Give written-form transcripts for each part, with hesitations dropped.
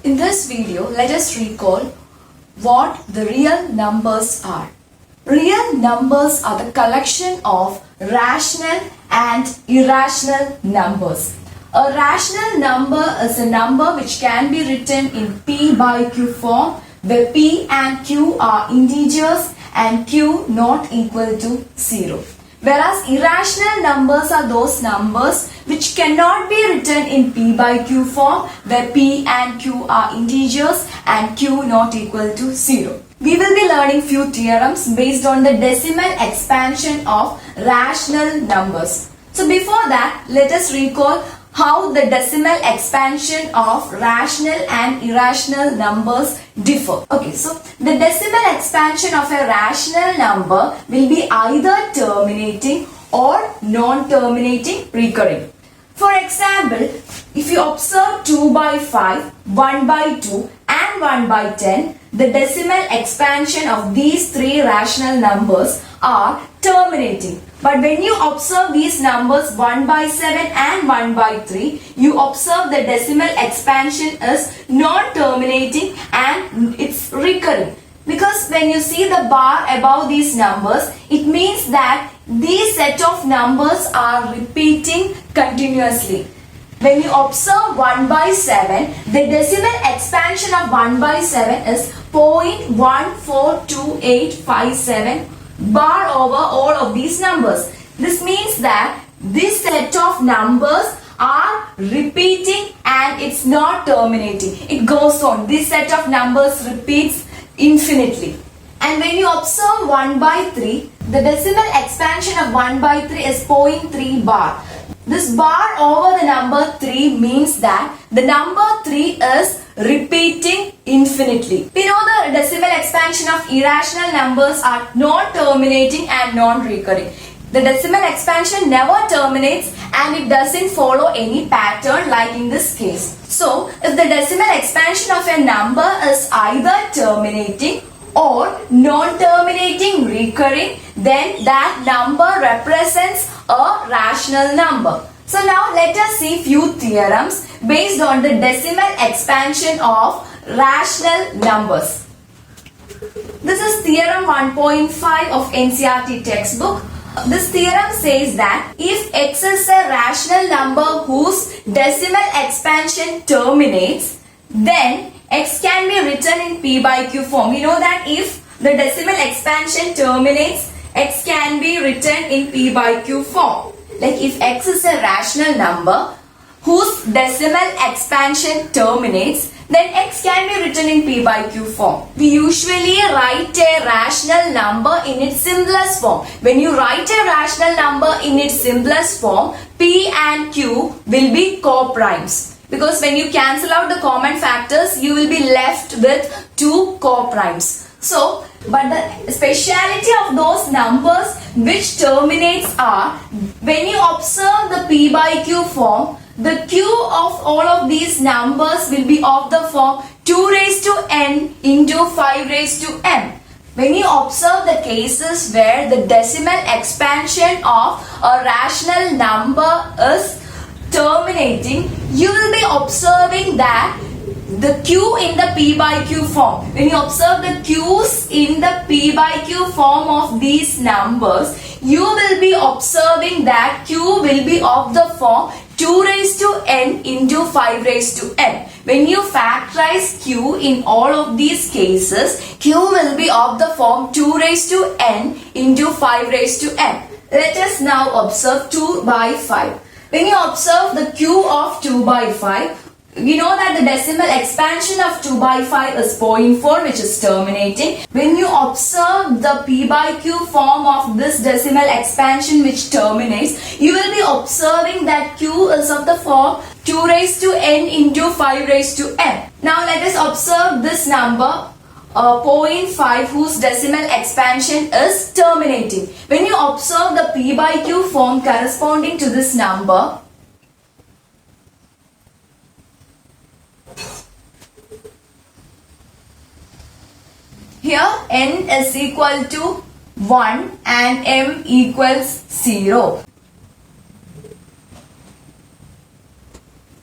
In this video, let us recall what the real numbers are. Real numbers are the collection of rational and irrational numbers. A rational number is a number which can be written in P by Q form, where P and Q are integers and Q not equal to 0. Whereas irrational numbers are those numbers which cannot be written in P by Q form, where P and Q are integers and Q not equal to 0. We will be learning few theorems based on the decimal expansion of rational numbers. So before that, let us recall how the decimal expansion of rational and irrational numbers differ. Okay, so the decimal expansion of a rational number will be either terminating or non-terminating recurring. For example, if you observe 2 by 5, 1 by 2 and 1 by 10, the decimal expansion of these three rational numbers are terminating. But when you observe these numbers 1 by 7 and 1 by 3, you observe the decimal expansion is non-terminating and it's recurring. Because when you see the bar above these numbers, it means that these set of numbers are repeating continuously. When you observe 1 by 7, the decimal expansion of 1 by 7 is 0.142857 bar over all of these numbers. This means that this set of numbers are repeating and it's not terminating. It goes on. This set of numbers repeats infinitely. And when you observe 1 by 3, the decimal expansion of 1 by 3 is 0.3 bar. This bar over the number 3 means that the number 3 is repeating infinitely. We know the decimal expansion of irrational numbers are non-terminating and non-recurring. The decimal expansion never terminates and it doesn't follow any pattern like in this case. So, if the decimal expansion of a number is either terminating or non-terminating recurring, then that number represents a rational number. So now let us see few theorems based on the decimal expansion of rational numbers. This is theorem 1.5 of NCERT textbook. This theorem says that if x is a rational number whose decimal expansion terminates, then x can be written in P by Q form. We know that if the decimal expansion terminates, x can be written in P by Q form. Like if x is a rational number whose decimal expansion terminates, then x can be written in P by Q form. We usually write a rational number in its simplest form. When you write a rational number in its simplest form, P and Q will be co-primes. Because when you cancel out the common factors, you will be left with two co-primes. So, but the speciality of those numbers which terminates are, when you observe the P by Q form, the Q of all of these numbers will be of the form 2 raised to n into 5 raised to m. When you observe the cases where the decimal expansion of a rational number is terminating, you will be observing that the Q in the P by Q form. When you observe the Q's in the P by Q form of these numbers, you will be observing that Q will be of the form 2 raised to n into 5 raised to n. When you factorize Q in all of these cases, Q will be of the form 2 raised to n into 5 raised to n. Let us now observe 2 by 5. When you observe the Q of 2 by 5, we know that the decimal expansion of 2 by 5 is 0.4, which is terminating. When you observe the P by Q form of this decimal expansion which terminates, you will be observing that Q is of the form 2 raised to n into 5 raised to n. Now let us observe this number 0.5 whose decimal expansion is terminating. When you observe the P by Q form corresponding to this number, here n is equal to 1 and m equals 0.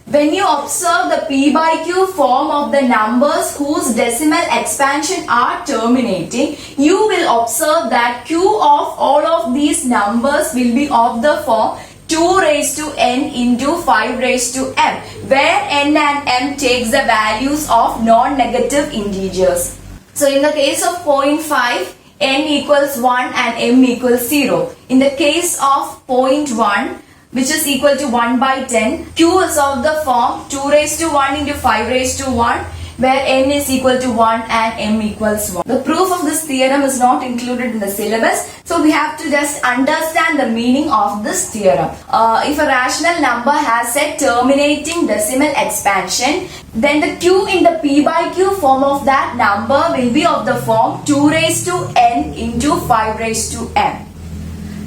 When you observe the p by q form of the numbers whose decimal expansion are terminating, you will observe that q of all of these numbers will be of the form 2 raised to n into 5 raised to m, where n and m takes the values of non-negative integers. So in the case of 0.5, n equals 1 and m equals 0. In the case of 0.1, which is equal to 1 by 10, q is of the form 2 raised to 1 into 5 raised to 1, where n is equal to 1 and m equals 1. The proof of this theorem is not included in the syllabus, so we have to just understand the meaning of this theorem. If a rational number has a terminating decimal expansion, then the q in the p by q form of that number will be of the form 2 raised to n into 5 raised to m.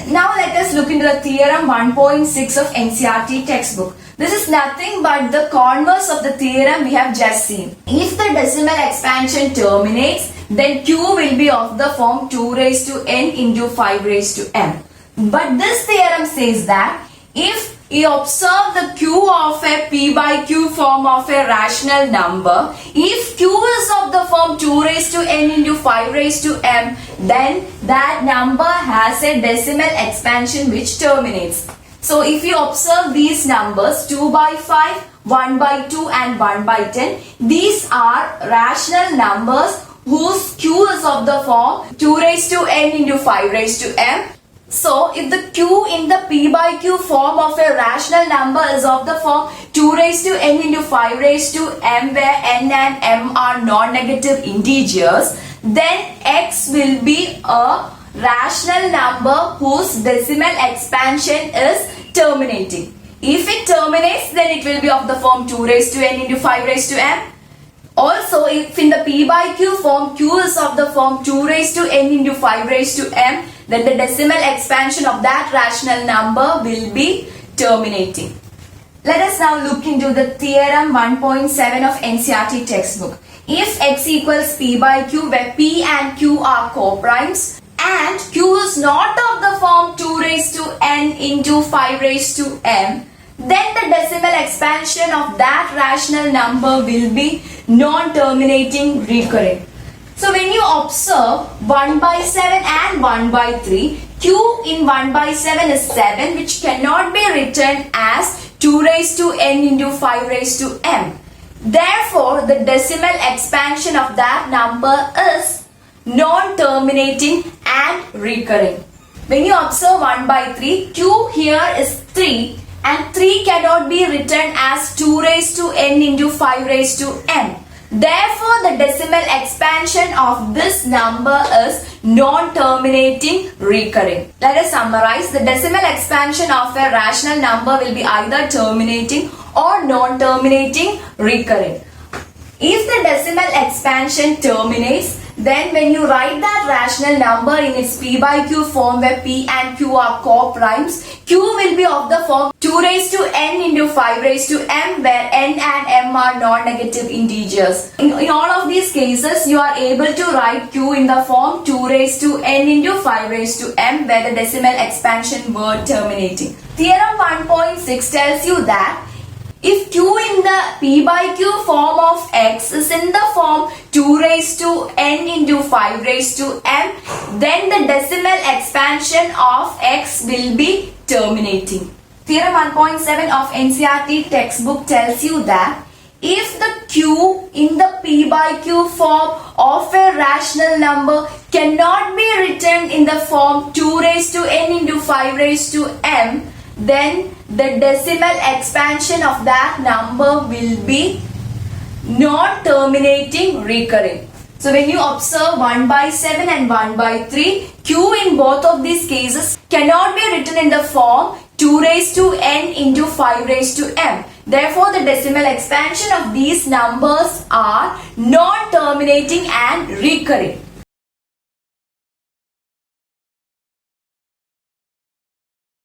Now let us look into the theorem 1.6 of NCERT textbook. This is nothing but the converse of the theorem we have just seen. If the decimal expansion terminates, then q will be of the form 2 raised to n into 5 raised to m. But this theorem says that if you observe the q of a p by q form of a rational number, if q is of the form 2 raised to n into 5 raised to m, then that number has a decimal expansion which terminates. So if you observe these numbers 2 by 5, 1 by 2 and 1 by 10, these are rational numbers whose q is of the form 2 raised to n into 5 raised to m. So, if the q in the p by q form of a rational number is of the form 2 raised to n into 5 raised to m, where n and m are non-negative integers, then x will be a rational number whose decimal expansion is terminating. If it terminates, then it will be of the form 2 raised to n into 5 raised to m. Also, if in the p by q form q is of the form 2 raised to n into 5 raised to m, then the decimal expansion of that rational number will be terminating. Let us now look into the theorem 1.7 of NCERT textbook. If x equals p by q, where p and q are co-primes, and q is not of the form 2 raised to n into 5 raised to m, then the decimal expansion of that rational number will be non-terminating recurring. So when you observe 1 by 7 and 1 by 3, q in 1 by 7 is 7, which cannot be written as 2 raised to n into 5 raised to m. Therefore, the decimal expansion of that number is non-terminating and recurring. When you observe 1 by 3, q here is 3 and 3 cannot be written as 2 raised to n into 5 raised to m. Therefore, the decimal expansion of this number is non-terminating recurring. Let us summarize. The decimal expansion of a rational number will be either terminating or non-terminating recurring. If the decimal expansion terminates, then when you write that rational number in its p by q form, where p and q are co-primes, q will be of the form 2 raised to n into 5 raised to m, where n and m are non-negative integers. In all of these cases, you are able to write q in the form 2 raised to n into 5 raised to m, where the decimal expansion word terminating. Theorem 1.6 tells you that if q in the p by q form of x is in the form 2 raised to n into 5 raised to m, then the decimal expansion of x will be terminating. Theorem 1.7 of NCERT textbook tells you that if the q in the p by q form of a rational number cannot be written in the form 2 raised to n into 5 raised to m, then the decimal expansion of that number will be non-terminating recurring. So when you observe 1 by 7 and 1 by 3, q in both of these cases cannot be written in the form 2 raised to n into 5 raised to m. Therefore, the decimal expansion of these numbers are non-terminating and recurring.